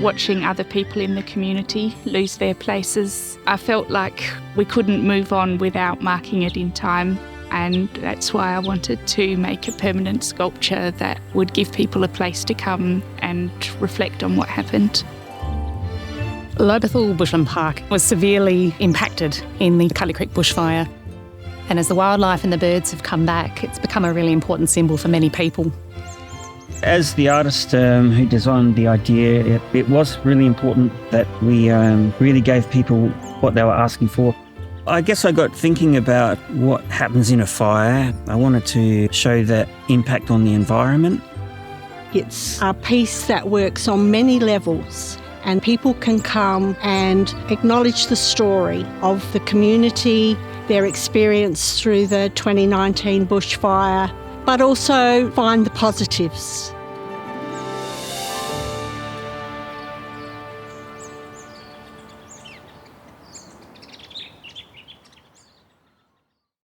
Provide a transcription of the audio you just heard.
watching other people in the community lose their places. I felt like we couldn't move on without marking it in time, and that's why I wanted to make a permanent sculpture that would give people a place to come and reflect on what happened. Lobethal Bushland Park was severely impacted in the Cudlee Creek bushfire. And as the wildlife and the birds have come back, it's become a really important symbol for many people. As the artist who designed the idea, it was really important that we really gave people what they were asking for. I guess I got thinking about what happens in a fire. I wanted to show that impact on the environment. It's a piece that works on many levels, and people can come and acknowledge the story of the community, their experience through the 2019 bushfire, but also find the positives.